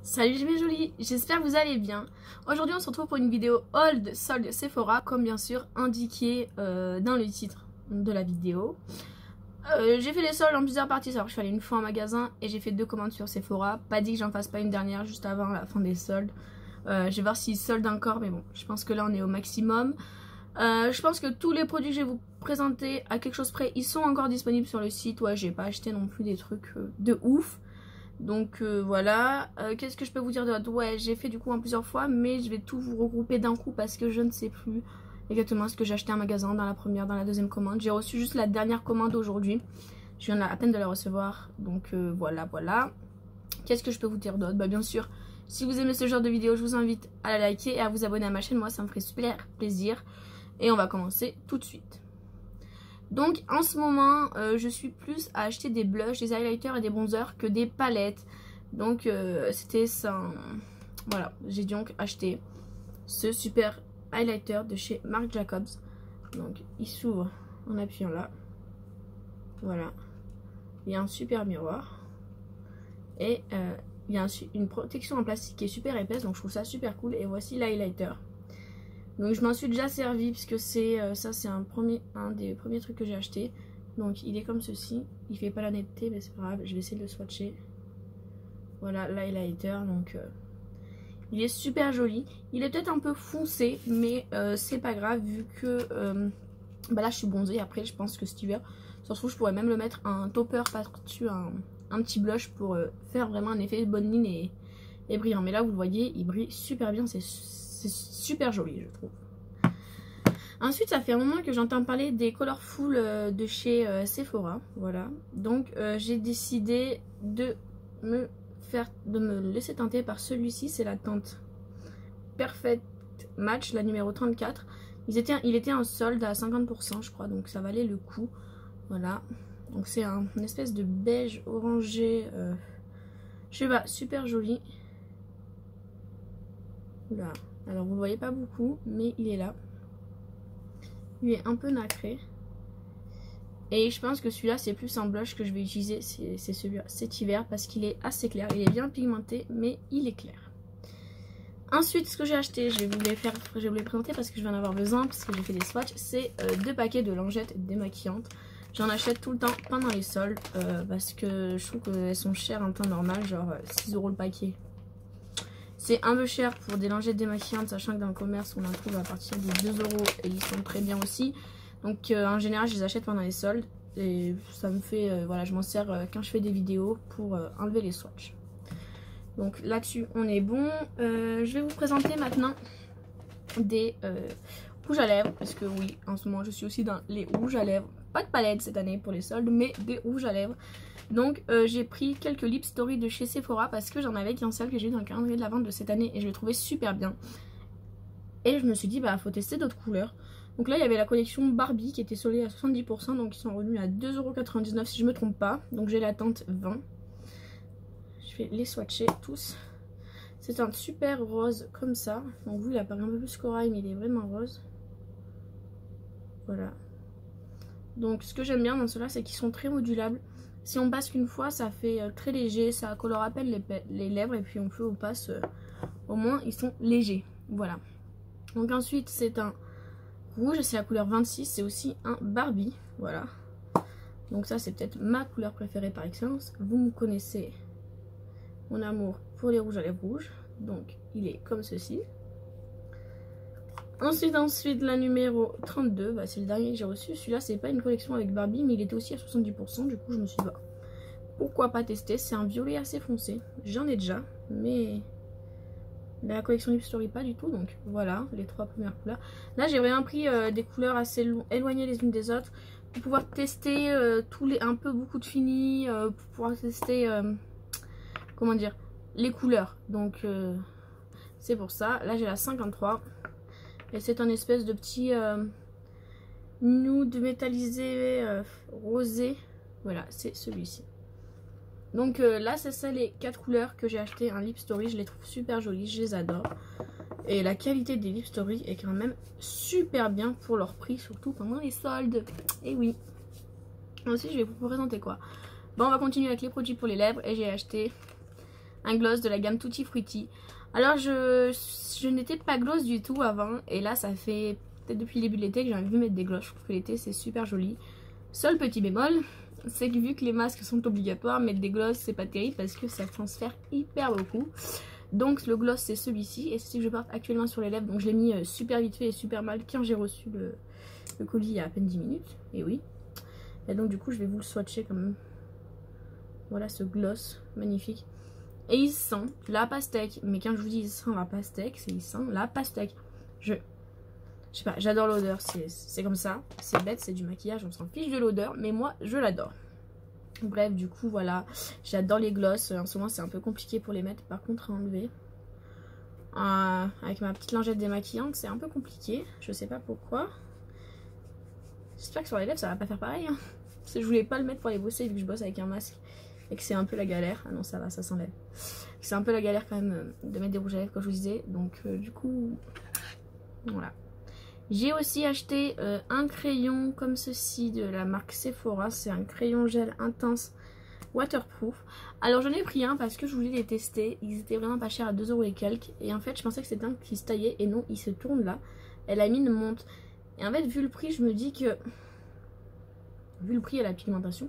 Salut mes jolis, j'espère que vous allez bien. Aujourd'hui on se retrouve pour une vidéo haul de solde Sephora, comme bien sûr indiqué dans le titre de la vidéo. J'ai fait les soldes en plusieurs parties, alors je suis allée une fois en magasin et j'ai fait 2 commandes sur Sephora. Pas dit que j'en fasse pas une dernière juste avant la fin des soldes. Je vais voir s'ils soldent encore, mais bon, je pense que là on est au maximum. Je pense que tous les produits que je vais vous présenter à quelque chose près, ils sont encore disponibles sur le site. Ouais, j'ai pas acheté non plus des trucs de ouf. Donc voilà, qu'est-ce que je peux vous dire d'autre? Ouais, j'ai fait du coup en plusieurs fois, mais je vais tout vous regrouper d'un coup parce que je ne sais plus exactement ce que j'ai acheté en magasin dans la première, dans la deuxième commande. J'ai reçu juste la dernière commande aujourd'hui. Je viens à peine de la recevoir, donc voilà. Qu'est-ce que je peux vous dire d'autre? Bah bien sûr, si vous aimez ce genre de vidéo, je vous invite à la liker et à vous abonner à ma chaîne. Moi, ça me ferait super plaisir. Et on va commencer tout de suite. Donc en ce moment je suis plus à acheter des blushs, des highlighters et des bronzers que des palettes. Donc c'était ça. Voilà, j'ai donc acheté ce super highlighter de chez Marc Jacobs. Donc il s'ouvre en appuyant là. Voilà. Il y a un super miroir. Et il y a une protection en plastique qui est super épaisse. Donc je trouve ça super cool. Et voici l'highlighter. Donc je m'en suis déjà servi puisque c'est ça c'est un des premiers trucs que j'ai acheté. Donc il est comme ceci, il fait pas la netteté mais c'est pas grave, je vais essayer de le swatcher. Voilà l'highlighter, donc il est super joli. Il est peut-être un peu foncé mais c'est pas grave vu que bah là je suis bronzée. Après je pense que cet hiver, ça se trouve je pourrais même le mettre un topper par-dessus un petit blush pour faire vraiment un effet de bonne ligne et brillant. Mais là vous le voyez, il brille super bien, c'est super joli je trouve. Ensuite ça fait un moment que j'entends parler des Colorful de chez Sephora. Voilà. Donc j'ai décidé de me laisser tenter par celui-ci. C'est la teinte Perfect Match, la numéro 34. Il était en solde à 50% je crois. Donc ça valait le coup. Voilà. Donc c'est une espèce de beige orangé. Je sais pas, super joli. Là. Alors vous le voyez pas beaucoup, mais il est là. Il est un peu nacré. Et je pense que celui-là c'est plus un blush que je vais utiliser, c'est celui-là cet hiver parce qu'il est assez clair. Il est bien pigmenté mais il est clair. Ensuite ce que j'ai acheté, je vais vous les présenter parce que je vais en avoir besoin parce que j'ai fait des swatchs. C'est 2 paquets de lingettes démaquillantes. J'en achète tout le temps pendant les soldes parce que je trouve qu'elles sont chères en temps normal, genre 6 € le paquet. C'est un peu cher pour des lingettes démaquillantes, sachant que dans le commerce on en trouve à partir de 2 € et ils sont très bien aussi. Donc en général je les achète pendant les soldes et ça me fait, voilà, je m'en sers quand je fais des vidéos pour enlever les swatchs. Donc là-dessus on est bon. Je vais vous présenter maintenant des rouges à lèvres, parce que oui, en ce moment je suis aussi dans les rouges à lèvres. Pas de palette cette année pour les soldes, mais des rouges à lèvres. Donc j'ai pris quelques Lip Story de chez Sephora parce que j'en avais qu'un seul que j'ai eu dans le calendrier de la vente de cette année et je l'ai trouvé super bien. Et je me suis dit bah faut tester d'autres couleurs. Donc là il y avait la collection Barbie qui était soldée à 70%, donc ils sont revenus à 2,99 € si je me trompe pas. Donc j'ai la teinte 20. Je vais les swatcher tous. C'est un super rose comme ça. Donc vous il apparaît un peu plus corail mais il est vraiment rose. Voilà. Donc ce que j'aime bien dans ceux-là c'est qu'ils sont très modulables. Si on passe qu'une fois, ça fait très léger, ça colore à peine les lèvres et puis on passe, au moins ils sont légers. Voilà. Donc ensuite c'est un rouge, c'est la couleur 26, c'est aussi un Barbie. Voilà. Donc ça c'est peut-être ma couleur préférée par excellence. Vous me connaissez mon amour pour les rouges à lèvres rouges. Donc il est comme ceci. Ensuite la numéro 32, bah, c'est le dernier que j'ai reçu. Celui-là c'est pas une collection avec Barbie mais il était aussi à 70%. Du coup je me suis dit bah, pourquoi pas tester. C'est un violet assez foncé. J'en ai déjà mais la collection Lip Story pas du tout. Donc voilà les 3 premières couleurs. Là j'ai vraiment pris des couleurs assez éloignées les unes des autres pour pouvoir tester beaucoup de fini, pour pouvoir tester comment dire, les couleurs. Donc c'est pour ça. Là j'ai la 53. Et c'est un espèce de petit nude métallisé rosé. Voilà, c'est celui-ci. Donc là, c'est ça les 4 couleurs que j'ai acheté en Lip Story. Je les trouve super jolies, je les adore. Et la qualité des Lip Story est quand même super bien pour leur prix, surtout pendant les soldes. Et oui. Ensuite, je vais vous présenter quoi. Bon, on va continuer avec les produits pour les lèvres. Et j'ai acheté un gloss de la gamme Tutti Frutti. Alors je n'étais pas gloss du tout avant, et là ça fait peut-être depuis le début de l'été que j'ai envie de mettre des glosses. Je trouve que l'été c'est super joli. Seul petit bémol, c'est que vu que les masques sont obligatoires, mettre des glosses c'est pas terrible parce que ça transfère hyper beaucoup. Donc le gloss c'est celui-ci, et c'est ce que je porte actuellement sur les lèvres. Donc je l'ai mis super vite fait et super mal quand j'ai reçu le colis il y a à peine 10 minutes. Et oui. Et donc du coup je vais vous le swatcher quand même. Voilà ce gloss magnifique. Et il sent la pastèque. Mais quand je vous dis il sent la pastèque, c'est il sent la pastèque. Je sais pas, j'adore l'odeur. C'est comme ça. C'est bête, c'est du maquillage, on s'en fiche de l'odeur. Mais moi je l'adore. Bref, du coup voilà. J'adore les gloss. En ce moment c'est un peu compliqué pour les mettre. Par contre à enlever. Avec ma petite lingette démaquillante c'est un peu compliqué. Je sais pas pourquoi. J'espère que sur les lèvres ça va pas faire pareil. Hein. Parce que je voulais pas le mettre pour les bosser vu que je bosse avec un masque. Et que c'est un peu la galère. Ah non ça va, ça s'enlève. C'est un peu la galère quand même de mettre des rouges à lèvres comme je vous disais. Donc du coup voilà. J'ai aussi acheté un crayon comme ceci de la marque Sephora. C'est un crayon gel intense waterproof. Alors j'en ai pris un parce que je voulais les tester. Ils étaient vraiment pas chers, à 2 € et quelques. Et en fait je pensais que c'était un qui se taillait. Et non, il se tourne là. Et la mine monte. Et en fait vu le prix je me dis que... Vu le prix et la pigmentation,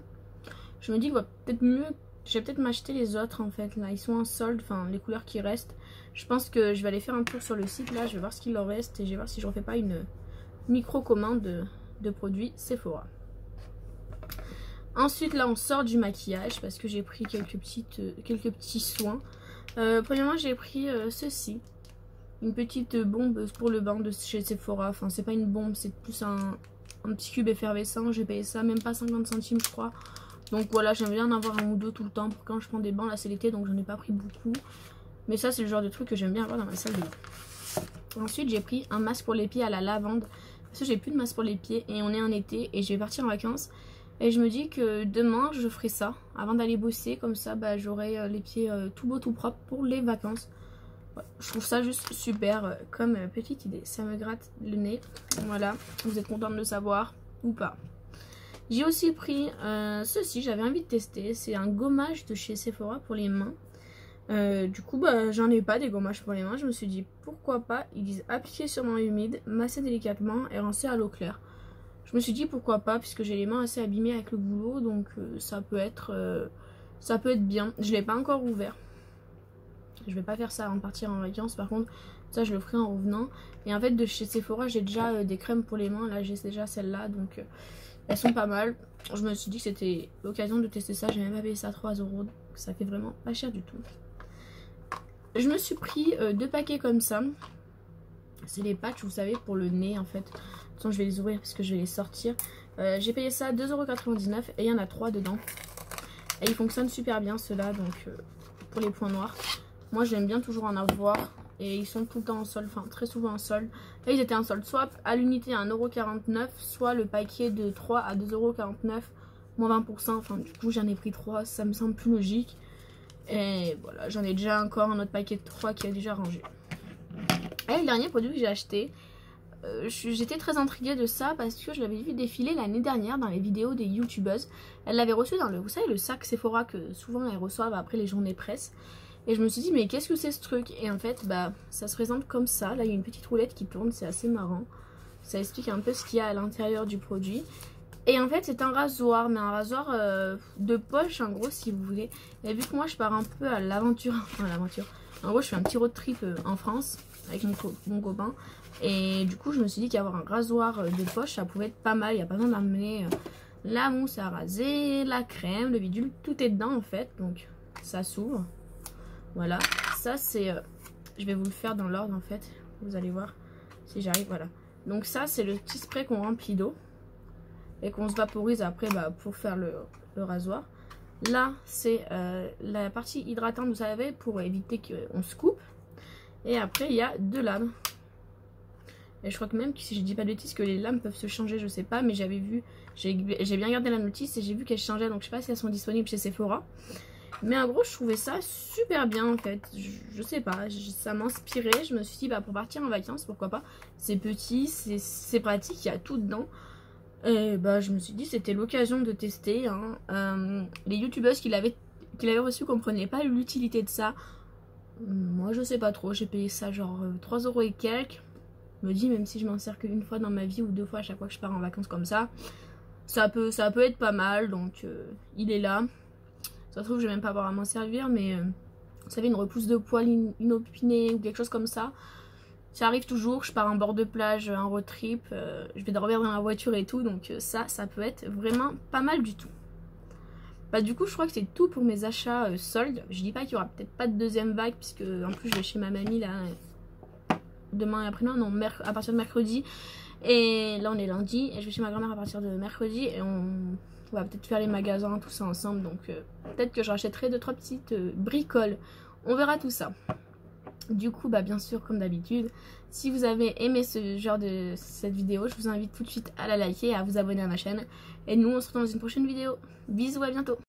je me dis que va peut-être mieux, je vais peut-être m'acheter les autres en fait. Là ils sont en solde, enfin les couleurs qui restent. Je pense que je vais aller faire un tour sur le site là, je vais voir ce qu'il leur reste et je vais voir si je refais pas une micro commande de produits Sephora. Ensuite là on sort du maquillage parce que j'ai pris quelques petits soins. Premièrement j'ai pris ceci, une petite bombe pour le bain de chez Sephora. Enfin c'est pas une bombe, c'est plus un petit cube effervescent. J'ai payé ça même pas 50 centimes je crois. Donc voilà, j'aime bien en avoir un ou deux tout le temps pour quand je prends des bains. Là c'est l'été donc j'en ai pas pris beaucoup. Mais ça c'est le genre de truc que j'aime bien avoir dans ma salle de bain. Ensuite j'ai pris un masque pour les pieds à la lavande. Parce que j'ai plus de masque pour les pieds et on est en été et je vais partir en vacances. Et je me dis que demain je ferai ça avant d'aller bosser. Comme ça bah, j'aurai les pieds tout beau tout propre pour les vacances. Ouais, je trouve ça juste super comme petite idée. Ça me gratte le nez. Voilà, vous êtes content de le savoir ou pas? J'ai aussi pris ceci, j'avais envie de tester. C'est un gommage de chez Sephora pour les mains. Du coup bah, j'en ai pas des gommages pour les mains. Je me suis dit pourquoi pas. Ils disent appliquer sur main humide, masser délicatement et rincer à l'eau claire. Je me suis dit pourquoi pas puisque j'ai les mains assez abîmées avec le boulot. Donc ça peut être bien. Je l'ai pas encore ouvert. Je vais pas faire ça avant de partir en vacances. Par contre ça je le ferai en revenant. Et en fait de chez Sephora j'ai déjà des crèmes pour les mains. Là j'ai déjà celle-là donc... elles sont pas mal. Je me suis dit que c'était l'occasion de tester ça. J'ai même pas payé ça 3 €. Donc ça fait vraiment pas cher du tout. Je me suis pris 2 paquets comme ça. C'est les patchs, vous savez, pour le nez en fait. De toute façon, je vais les ouvrir parce que je vais les sortir. J'ai payé ça 2,99 € et il y en a 3 dedans. Et ils fonctionnent super bien ceux-là. Donc pour les points noirs. Moi j'aime bien toujours en avoir. Et ils sont tout le temps en solde, enfin très souvent en solde. Là ils étaient en solde soit à l'unité à 1,49 €, soit le paquet de 3 à 2,49 €, moins 20%. Enfin du coup j'en ai pris 3, ça me semble plus logique. Et voilà, j'en ai déjà encore un autre paquet de 3 qui est déjà rangé. Et le dernier produit que j'ai acheté, j'étais très intriguée de ça parce que je l'avais vu défiler l'année dernière dans les vidéos des youtubeuses. Elle l'avait reçu dans vous savez, le sac Sephora que souvent elles reçoivent après les journées presse. Et je me suis dit mais qu'est-ce que c'est ce truc? Et en fait bah ça se présente comme ça. Là il y a une petite roulette qui tourne, c'est assez marrant. Ça explique un peu ce qu'il y a à l'intérieur du produit. Et en fait c'est un rasoir, mais un rasoir de poche en gros si vous voulez. Et vu que moi je pars un peu à l'aventure, enfin l'aventure, en gros je fais un petit road trip en France avec mon copain. Et du coup je me suis dit qu'avoir un rasoir de poche ça pouvait être pas mal. Il n'y a pas besoin d'amener la mousse à raser, la crème, le bidule, tout est dedans en fait. Donc ça s'ouvre. Voilà, ça c'est, je vais vous le faire dans l'ordre en fait, vous allez voir si j'arrive, voilà. Donc ça c'est le petit spray qu'on remplit d'eau et qu'on se vaporise après bah, pour faire le rasoir. Là c'est la partie hydratante, vous savez, pour éviter qu'on se coupe. Et après il y a 2 lames. Et je crois que même, si je dis pas de bêtises, que les lames peuvent se changer, je sais pas, mais j'avais vu, j'ai bien gardé la notice et j'ai vu qu'elles changeaient, donc je sais pas si elles sont disponibles chez Sephora. Mais en gros je trouvais ça super bien en fait, je sais pas, ça m'inspirait, je me suis dit bah pour partir en vacances pourquoi pas, c'est petit, c'est pratique, il y a tout dedans. Et bah je me suis dit c'était l'occasion de tester hein. Les youtubeuses qui l'avaient qu'il avait reçu comprenait pas l'utilité de ça. Moi je sais pas trop, j'ai payé ça genre 3 € et quelques. Je me dis même si je m'en sers qu'une fois dans ma vie ou 2 fois à chaque fois que je pars en vacances comme ça, ça peut être pas mal, donc il est là. Ça se trouve je vais même pas avoir à m'en servir, mais vous savez, une repousse de poils inopinée ou quelque chose comme ça. Ça arrive toujours, je pars en bord de plage, en road trip, je vais dormir dans la voiture et tout, donc ça peut être vraiment pas mal du tout. Bah du coup je crois que c'est tout pour mes achats soldes. Je dis pas qu'il y aura peut-être pas de deuxième vague, puisque en plus je vais chez ma mamie là, demain et après-demain, non, à partir de mercredi. Et là on est lundi, et je vais chez ma grand-mère à partir de mercredi, et on va peut-être faire les magasins, tout ça ensemble, donc peut-être que je rachèterai 2-3 petites bricoles. On verra tout ça. Du coup, bah bien sûr, comme d'habitude, si vous avez aimé cette vidéo, je vous invite tout de suite à la liker et à vous abonner à ma chaîne. Et nous, on se retrouve dans une prochaine vidéo. Bisous, à bientôt.